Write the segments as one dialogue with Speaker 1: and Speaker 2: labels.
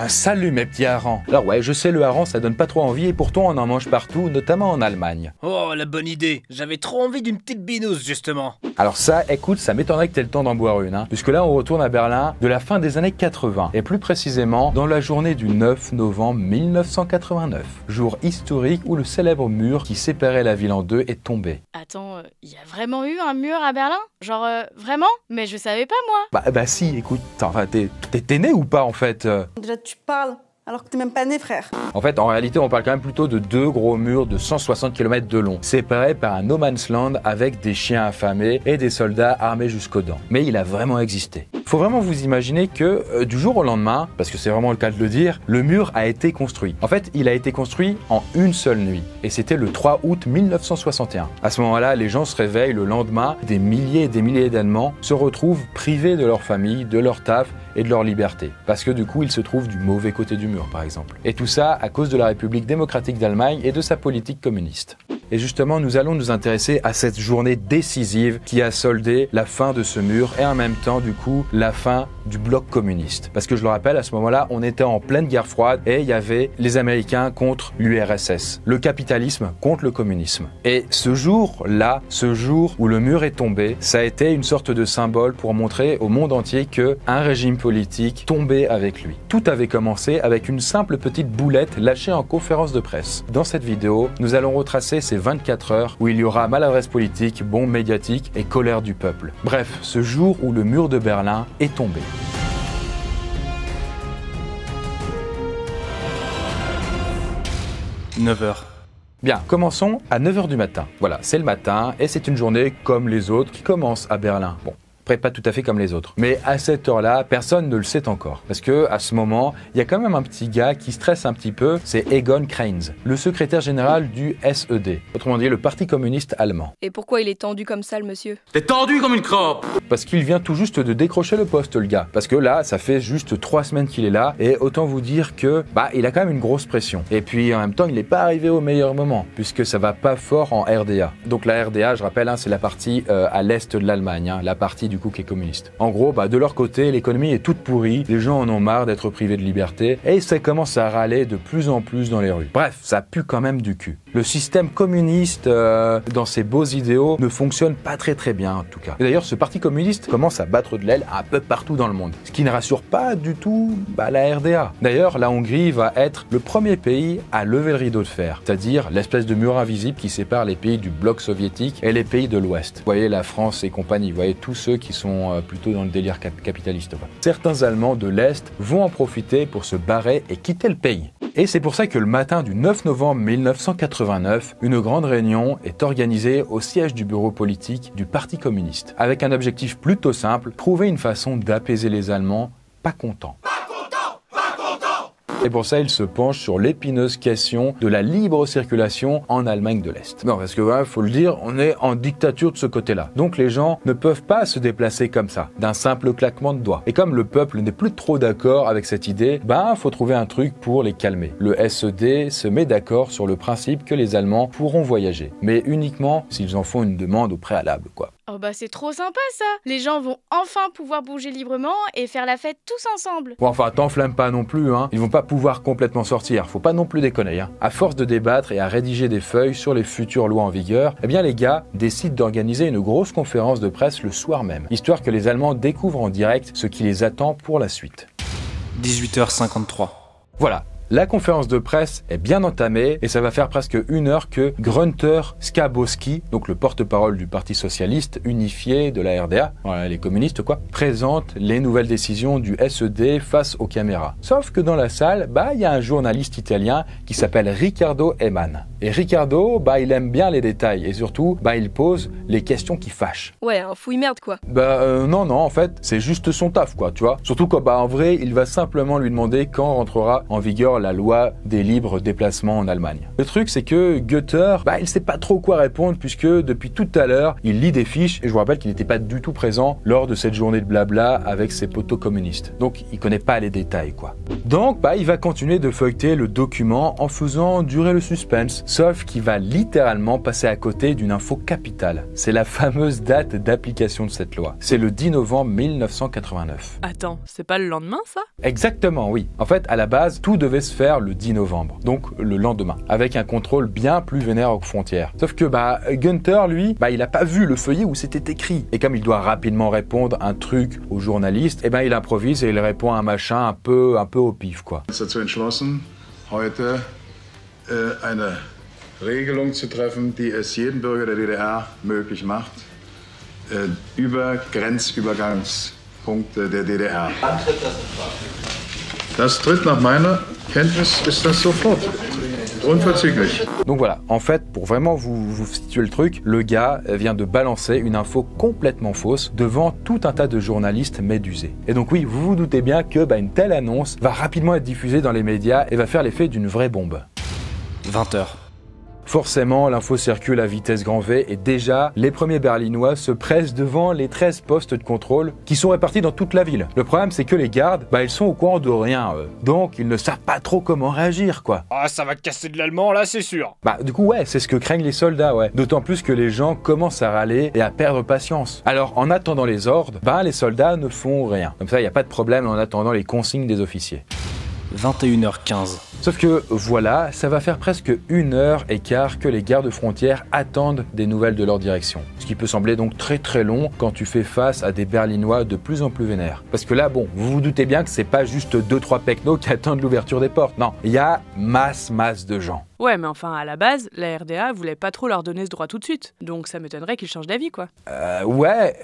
Speaker 1: Salut mes petits harengs. Alors ouais, je sais, le hareng ça donne pas trop envie et pourtant on en mange partout, notamment en Allemagne.
Speaker 2: Oh, la bonne idée. J'avais trop envie d'une petite binouse, justement.
Speaker 1: Alors ça, écoute, ça m'étonnerait que t'aies le temps d'en boire une, puisque là on retourne à Berlin de la fin des années 80, et plus précisément dans la journée du 9 novembre 1989, jour historique où le célèbre mur qui séparait la ville en deux est tombé.
Speaker 3: Attends, y a vraiment eu un mur à Berlin? Genre, vraiment? Mais je savais pas, moi.
Speaker 1: Bah si, écoute, enfin, t'es né ou pas en fait
Speaker 4: Déjà, tu parles alors que t'es même pas né, frère.
Speaker 1: En fait, en réalité, on parle quand même plutôt de deux gros murs de 160 km de long, séparés par un no man's land avec des chiens affamés et des soldats armés jusqu'aux dents. Mais il a vraiment existé. Faut vraiment vous imaginer que du jour au lendemain, parce que c'est vraiment le cas de le dire, le mur a été construit. En fait, il a été construit en une seule nuit, et c'était le 3 août 1961. À ce moment-là, les gens se réveillent le lendemain, des milliers et des milliers d'Allemands se retrouvent privés de leur famille, de leur taf et de leur liberté. Parce que du coup, ils se trouvent du mauvais côté du mur, par exemple. Et tout ça à cause de la République démocratique d'Allemagne et de sa politique communiste. Et justement, nous allons nous intéresser à cette journée décisive qui a soldé la fin de ce mur et en même temps, du coup, la fin du bloc communiste. Parce que je le rappelle, à ce moment-là, on était en pleine guerre froide et il y avait les Américains contre l'URSS, le capitalisme contre le communisme. Et ce jour-là, ce jour où le mur est tombé, ça a été une sorte de symbole pour montrer au monde entier que un régime politique tombait avec lui. Tout avait commencé avec une simple petite boulette lâchée en conférence de presse. Dans cette vidéo, nous allons retracer ces 24 heures où il y aura maladresse politique, bombe médiatique et colère du peuple. Bref, ce jour où le mur de Berlin est tombé. «
Speaker 2: 9h.
Speaker 1: Bien, commençons à 9h du matin. Voilà, c'est le matin et c'est une journée comme les autres qui commence à Berlin. Bon. Pas tout à fait comme les autres. Mais à cette heure-là, personne ne le sait encore. Parce que à ce moment, il y a quand même un petit gars qui stresse un petit peu, c'est Egon Krenz, le secrétaire général du SED, autrement dit le Parti communiste allemand.
Speaker 3: Et pourquoi il est tendu comme ça, le monsieur?
Speaker 2: T'es tendu comme une crampe.
Speaker 1: Parce qu'il vient tout juste de décrocher le poste, le gars. Parce que là, ça fait juste 3 semaines qu'il est là, et autant vous dire que, il a quand même une grosse pression. Et puis, en même temps, il n'est pas arrivé au meilleur moment, puisque ça va pas fort en RDA. Donc la RDA, je rappelle, c'est la partie à l'est de l'Allemagne, la partie du coup qui est communiste. En gros, de leur côté, l'économie est toute pourrie, les gens en ont marre d'être privés de liberté, et ça commence à râler de plus en plus dans les rues. Bref, ça pue quand même du cul. Le système communiste, dans ses beaux idéaux, ne fonctionne pas très bien en tout cas. Et d'ailleurs, ce parti communiste commence à battre de l'aile un peu partout dans le monde, ce qui ne rassure pas du tout la RDA. D'ailleurs, la Hongrie va être le premier pays à lever le rideau de fer, c'est-à-dire l'espèce de mur invisible qui sépare les pays du bloc soviétique et les pays de l'Ouest. Vous voyez la France et compagnie, vous voyez tous ceux qui sont plutôt dans le délire capitaliste. Certains Allemands de l'Est vont en profiter pour se barrer et quitter le pays. Et c'est pour ça que le matin du 9 novembre 1989, une grande réunion est organisée au siège du bureau politique du Parti communiste, avec un objectif plutôt simple, trouver une façon d'apaiser les Allemands pas contents. Et pour ça, il se penche sur l'épineuse question de la libre circulation en Allemagne de l'Est. Non, parce que, faut le dire, on est en dictature de ce côté-là. Donc les gens ne peuvent pas se déplacer comme ça, d'un simple claquement de doigts. Et comme le peuple n'est plus trop d'accord avec cette idée, faut trouver un truc pour les calmer. Le SED se met d'accord sur le principe que les Allemands pourront voyager, mais uniquement s'ils en font une demande au préalable, quoi.
Speaker 3: Oh c'est trop sympa ça. Les gens vont enfin pouvoir bouger librement et faire la fête tous ensemble.
Speaker 1: Bon, enfin, t'enflamme pas non plus, Ils vont pas pouvoir complètement sortir, faut pas non plus déconner, À force de débattre et à rédiger des feuilles sur les futures lois en vigueur, les gars décident d'organiser une grosse conférence de presse le soir même, histoire que les Allemands découvrent en direct ce qui les attend pour la suite.
Speaker 2: 18h53.
Speaker 1: Voilà. La conférence de presse est bien entamée et ça va faire presque 1 heure que Grunter Schabowski, donc le porte-parole du Parti socialiste unifié de la RDA, voilà, les communistes présente les nouvelles décisions du SED face aux caméras. Sauf que dans la salle, il y a un journaliste italien qui s'appelle Riccardo Eman. Et Riccardo, il aime bien les détails et surtout, il pose les questions qui fâchent.
Speaker 3: Ouais, un fouille-merde quoi.
Speaker 1: Non, en fait, c'est juste son taf tu vois. Surtout en vrai, il va simplement lui demander quand rentrera en vigueur la loi des libres déplacements en Allemagne. Le truc, c'est que Goethe, il sait pas trop quoi répondre puisque depuis tout à l'heure, il lit des fiches et je vous rappelle qu'il n'était pas du tout présent lors de cette journée de blabla avec ses potos communistes. Donc, il connaît pas les détails, Donc, il va continuer de feuilleter le document en faisant durer le suspense. Sauf qu'il va littéralement passer à côté d'une info capitale. C'est la fameuse date d'application de cette loi. C'est le 10 novembre 1989.
Speaker 5: Attends, c'est pas le lendemain ça?
Speaker 1: Exactement, oui. En fait, à la base, tout devait se faire le 10 novembre, donc le lendemain, avec un contrôle bien plus vénère aux frontières. Sauf que Gunther, lui, il a pas vu le feuillet où c'était écrit. Et comme il doit rapidement répondre un truc aux journalistes, il improvise et il répond à un machin un peu au pif, quoi.
Speaker 6: Dazu entschlossen, heute eine Regelung zu treffen, die es jedem Bürger der DDR möglich macht, über Grenzübergangspunkte der DDR. Wann tritt das in Kraft? Das tritt nach meiner Kenntnis ist das sofort. Unverzüglich.
Speaker 1: Donc voilà, en fait, pour vraiment vous situer le truc, le gars vient de balancer une info complètement fausse devant tout un tas de journalistes médusés. Et donc oui, vous vous doutez bien que une telle annonce va rapidement être diffusée dans les médias et va faire l'effet d'une vraie bombe.
Speaker 2: 20h.
Speaker 1: Forcément, l'info circule à vitesse grand V et déjà, les premiers Berlinois se pressent devant les 13 postes de contrôle qui sont répartis dans toute la ville. Le problème, c'est que les gardes, ils sont au courant de rien, eux. Donc, ils ne savent pas trop comment réagir, quoi.
Speaker 2: Ah, ça va casser de l'allemand, là, c'est sûr.
Speaker 1: Du coup, ouais, c'est ce que craignent les soldats, ouais. D'autant plus que les gens commencent à râler et à perdre patience. Alors, en attendant les ordres, les soldats ne font rien. Comme ça, il n'y a pas de problème en attendant les consignes des officiers.
Speaker 2: 21h15.
Speaker 1: Sauf que voilà, ça va faire presque 1h15 que les gardes frontières attendent des nouvelles de leur direction. Ce qui peut sembler donc très très long quand tu fais face à des Berlinois de plus en plus vénères. Parce que là, vous vous doutez bien que c'est pas juste 2-3 pecnos qui attendent l'ouverture des portes. Non, il y a masse de gens.
Speaker 5: Ouais, mais enfin, à la base, la RDA voulait pas trop leur donner ce droit tout de suite. Donc ça m'étonnerait qu'ils changent d'avis, quoi.
Speaker 1: Ouais...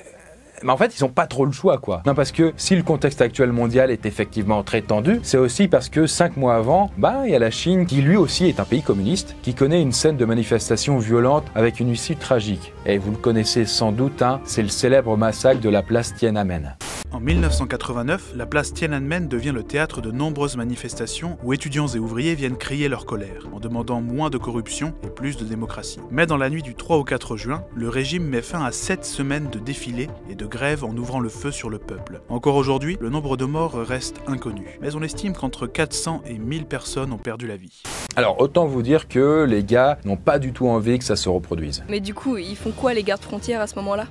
Speaker 1: Mais en fait, ils n'ont pas trop le choix, quoi. Non, parce que si le contexte actuel mondial est effectivement très tendu, c'est aussi parce que 5 mois avant, il y a la Chine qui lui aussi est un pays communiste, qui connaît une scène de manifestation violente avec une issue tragique. Et vous le connaissez sans doute, c'est le célèbre massacre de la place Tiananmen.
Speaker 7: En 1989, la place Tiananmen devient le théâtre de nombreuses manifestations où étudiants et ouvriers viennent crier leur colère, en demandant moins de corruption et plus de démocratie. Mais dans la nuit du 3 au 4 juin, le régime met fin à 7 semaines de défilés et de grèves en ouvrant le feu sur le peuple. Encore aujourd'hui, le nombre de morts reste inconnu, mais on estime qu'entre 400 et 1000 personnes ont perdu la vie.
Speaker 1: Alors autant vous dire que les gars n'ont pas du tout envie que ça se reproduise.
Speaker 8: Mais du coup, ils font quoi les gardes frontières à ce moment-là?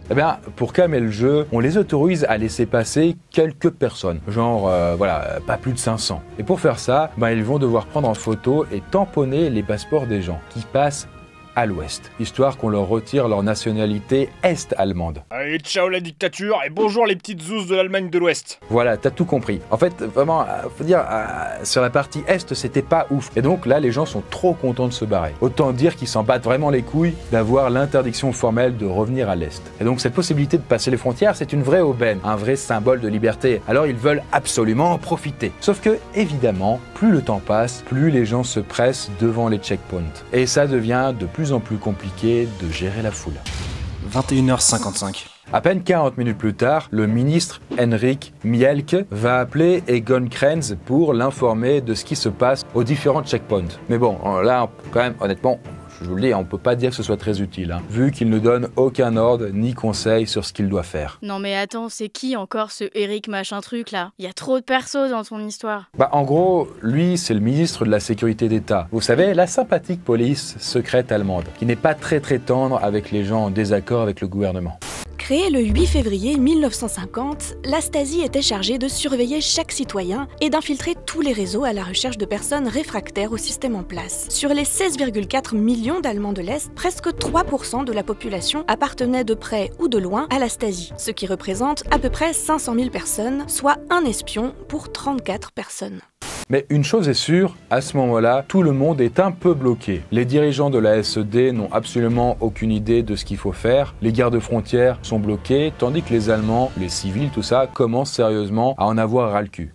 Speaker 1: Pour calmer le jeu, on les autorise à laisser passer quelques personnes, genre pas plus de 500. Et pour faire ça, ils vont devoir prendre en photo et tamponner les passeports des gens qui passent à l'ouest, histoire qu'on leur retire leur nationalité est-allemande.
Speaker 2: Allez, ciao la dictature et bonjour les petites zouzes de l'Allemagne de l'Ouest.
Speaker 1: Voilà, t'as tout compris. En fait, vraiment, faut dire, sur la partie est, c'était pas ouf. Et donc là, les gens sont trop contents de se barrer. Autant dire qu'ils s'en battent vraiment les couilles d'avoir l'interdiction formelle de revenir à l'est. Et donc cette possibilité de passer les frontières, c'est une vraie aubaine, un vrai symbole de liberté. Alors ils veulent absolument en profiter. Sauf que, évidemment, plus le temps passe, plus les gens se pressent devant les checkpoints. Et ça devient de plus en plus compliqué de gérer la foule.
Speaker 2: 21h55.
Speaker 1: À peine 40 minutes plus tard, le ministre Henrik Mielke va appeler Egon Krenz pour l'informer de ce qui se passe aux différents checkpoints. Mais bon, là, quand même, honnêtement, je vous le dis, on peut pas dire que ce soit très utile, vu qu'il ne donne aucun ordre ni conseil sur ce qu'il doit faire.
Speaker 3: Non mais attends, c'est qui encore ce Eric machin truc là? Il y a trop de persos dans ton histoire.
Speaker 1: En gros, lui, c'est le ministre de la Sécurité d'État. Vous savez, la sympathique police secrète allemande, qui n'est pas très tendre avec les gens en désaccord avec le gouvernement.
Speaker 9: Créée le 8 février 1950, la Stasi était chargée de surveiller chaque citoyen et d'infiltrer tous les réseaux à la recherche de personnes réfractaires au système en place. Sur les 16,4 millions d'Allemands de l'Est, presque 3% de la population appartenait de près ou de loin à la Stasi, ce qui représente à peu près 500 000 personnes, soit un espion pour 34 personnes.
Speaker 1: Mais une chose est sûre, à ce moment-là, tout le monde est un peu bloqué. Les dirigeants de la SED n'ont absolument aucune idée de ce qu'il faut faire, les gardes-frontières sont bloqués, tandis que les Allemands, les civils, tout ça, commencent sérieusement à en avoir ras le cul.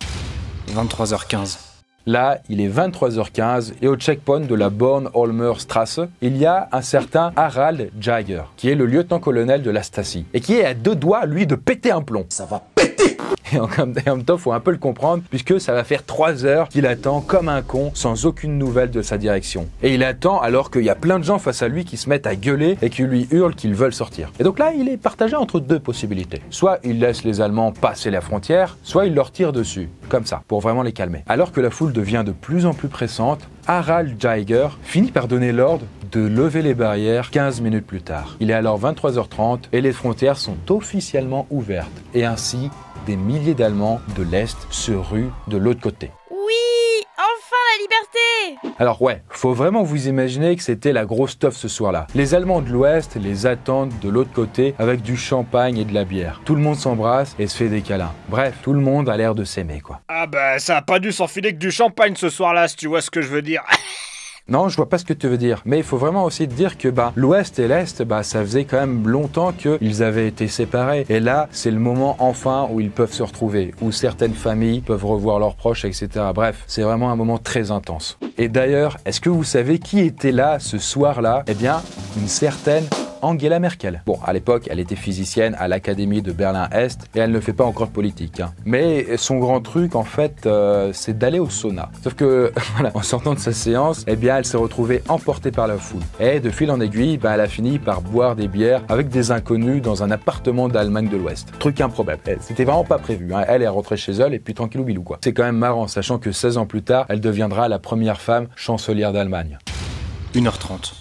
Speaker 2: 23h15.
Speaker 1: Là, il est 23h15 et au checkpoint de la Bornholmer Straße, il y a un certain Harald Jaeger, qui est le lieutenant-colonel de la Stasi, et qui est à deux doigts, lui, de péter un plomb.
Speaker 10: Ça va péter!
Speaker 1: Et en même temps, faut un peu le comprendre, puisque ça va faire 3 heures qu'il attend comme un con, sans aucune nouvelle de sa direction. Et il attend alors qu'il y a plein de gens face à lui qui se mettent à gueuler et qui lui hurlent qu'ils veulent sortir. Et donc là, il est partagé entre 2 possibilités. Soit il laisse les Allemands passer la frontière, soit il leur tire dessus, comme ça, pour vraiment les calmer. Alors que la foule devient de plus en plus pressante, Harald Geiger finit par donner l'ordre de lever les barrières 15 minutes plus tard. Il est alors 23h30 et les frontières sont officiellement ouvertes. Et ainsi, des milliers d'Allemands de l'Est se ruent de l'autre côté.
Speaker 3: Oui, enfin la liberté!
Speaker 1: Alors ouais, faut vraiment vous imaginer que c'était la grosse teuf ce soir-là. Les Allemands de l'Ouest les attendent de l'autre côté avec du champagne et de la bière. Tout le monde s'embrasse et se fait des câlins. Bref, tout le monde a l'air de s'aimer, quoi.
Speaker 2: Ah bah ça a pas dû s'enfiler que du champagne ce soir-là, si tu vois ce que je veux dire.
Speaker 1: Non, je vois pas ce que tu veux dire. Mais il faut vraiment aussi te dire que l'Ouest et l'Est, ça faisait quand même longtemps qu'ils avaient été séparés. Et là, c'est le moment enfin où ils peuvent se retrouver, où certaines familles peuvent revoir leurs proches, etc. Bref, c'est vraiment un moment très intense. Et d'ailleurs, est-ce que vous savez qui était là ce soir-là? Eh bien, une certaine Angela Merkel. Bon, à l'époque, elle était physicienne à l'Académie de Berlin-Est et elle ne fait pas encore de politique. Mais son grand truc, en fait, c'est d'aller au sauna. Sauf que, voilà, en sortant de sa séance, eh bien, elle s'est retrouvée emportée par la foule. Et de fil en aiguille, elle a fini par boire des bières avec des inconnus dans un appartement d'Allemagne de l'Ouest. Truc improbable. C'était vraiment pas prévu. Elle est rentrée chez elle et puis tranquillou bilou, quoi. C'est quand même marrant, sachant que 16 ans plus tard, elle deviendra la première femme chancelière d'Allemagne.
Speaker 10: 1h30.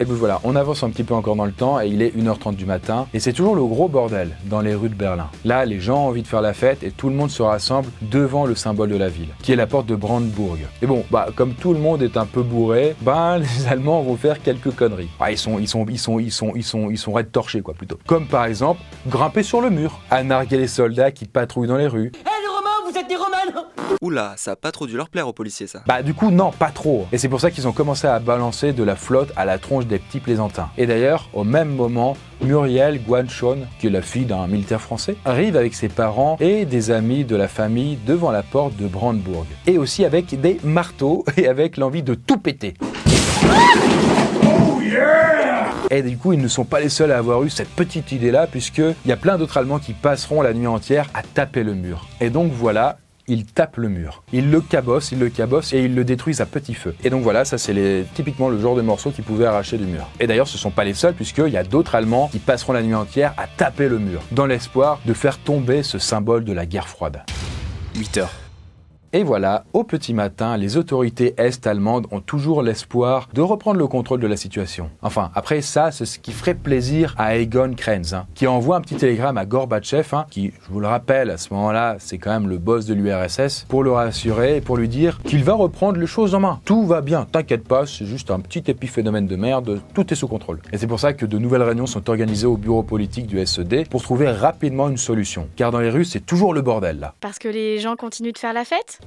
Speaker 1: Et puis voilà, on avance un petit peu encore dans le temps et il est 1h30 du matin et c'est toujours le gros bordel dans les rues de Berlin. Là, les gens ont envie de faire la fête et tout le monde se rassemble devant le symbole de la ville, qui est la porte de Brandebourg. Et bon, comme tout le monde est un peu bourré, les Allemands vont faire quelques conneries. Ils sont raides torchés, quoi, plutôt. Comme par exemple, grimper sur le mur, à narguer les soldats qui patrouillent dans les rues.
Speaker 11: Vous êtes des Romains!
Speaker 10: Oula, ça a pas trop dû leur plaire aux policiers, ça.
Speaker 1: Du coup, non, pas trop. Et c'est pour ça qu'ils ont commencé à balancer de la flotte à la tronche des petits plaisantins. Et d'ailleurs, au même moment, Muriel Guanchon, qui est la fille d'un militaire français, arrive avec ses parents et des amis de la famille devant la porte de Brandebourg. Et aussi avec des marteaux et avec l'envie de tout péter. Oh yeah! Et du coup, ils ne sont pas les seuls à avoir eu cette petite idée-là, puisqu'il y a plein d'autres Allemands qui passeront la nuit entière à taper le mur. Et donc voilà, ils tapent le mur. Ils le cabossent et ils le détruisent à petit feu. Et donc voilà, ça c'est typiquement le genre de morceau qu'ils pouvaient arracher du mur. Et d'ailleurs, ce ne sont pas les seuls, puisqu'il y a d'autres Allemands qui passeront la nuit entière à taper le mur, dans l'espoir de faire tomber ce symbole de la guerre froide.
Speaker 10: 8h.
Speaker 1: Et voilà, au petit matin, les autorités est-allemandes ont toujours l'espoir de reprendre le contrôle de la situation. Enfin, après ça, c'est ce qui ferait plaisir à Egon Krenz, qui envoie un petit télégramme à Gorbatchev, qui, je vous le rappelle, à ce moment-là, c'est quand même le boss de l'URSS, pour le rassurer et pour lui dire qu'il va reprendre les choses en main. Tout va bien, t'inquiète pas, c'est juste un petit épiphénomène de merde, tout est sous contrôle. Et c'est pour ça que de nouvelles réunions sont organisées au bureau politique du SED pour trouver rapidement une solution. Car dans les rues, c'est toujours le bordel, là.
Speaker 3: Parce que les gens continuent de faire la fête?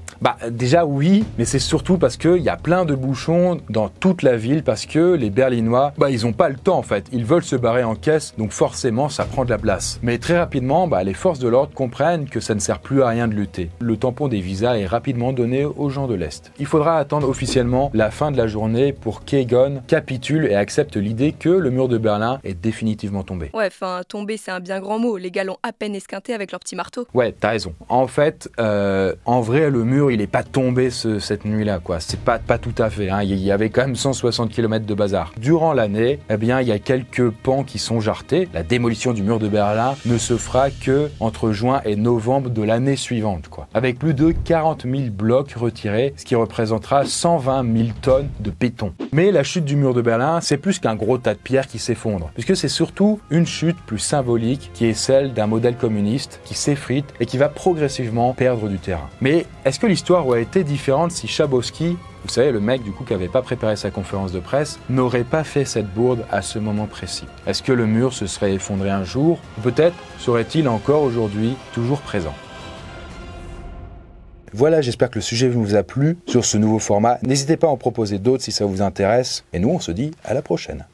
Speaker 1: Déjà oui, mais c'est surtout parce qu'il y a plein de bouchons dans toute la ville, parce que les Berlinois, ils ont pas le temps en fait, ils veulent se barrer en caisse, donc forcément ça prend de la place. Mais très rapidement, les forces de l'ordre comprennent que ça ne sert plus à rien de lutter. Le tampon des visas est rapidement donné aux gens de l'Est. Il faudra attendre officiellement la fin de la journée pour qu'Egon capitule et accepte l'idée que le mur de Berlin est définitivement tombé.
Speaker 8: Ouais, tomber c'est un bien grand mot, les gars l'ont à peine esquinté avec leur petit marteau.
Speaker 1: Ouais, t'as raison. En fait, en vrai, le mur il est pas tombé cette nuit-là, quoi. C'est pas tout à fait. Il y avait quand même 160 km de bazar. Durant l'année, il y a quelques pans qui sont jartés. La démolition du mur de Berlin ne se fera que entre juin et novembre de l'année suivante, quoi. Avec plus de 40 000 blocs retirés, ce qui représentera 120 000 tonnes de béton. Mais la chute du mur de Berlin, c'est plus qu'un gros tas de pierres qui s'effondrent, puisque c'est surtout une chute plus symbolique qui est celle d'un modèle communiste qui s'effrite et qui va progressivement perdre du terrain. Mais est-ce que l'histoire aurait été différente si Schabowski, vous savez, le mec du coup qui n'avait pas préparé sa conférence de presse, n'aurait pas fait cette bourde à ce moment précis? Est-ce que le mur se serait effondré un jour? Ou peut-être serait-il encore aujourd'hui toujours présent? Voilà, j'espère que le sujet vous a plu sur ce nouveau format. N'hésitez pas à en proposer d'autres si ça vous intéresse. Et nous, on se dit à la prochaine.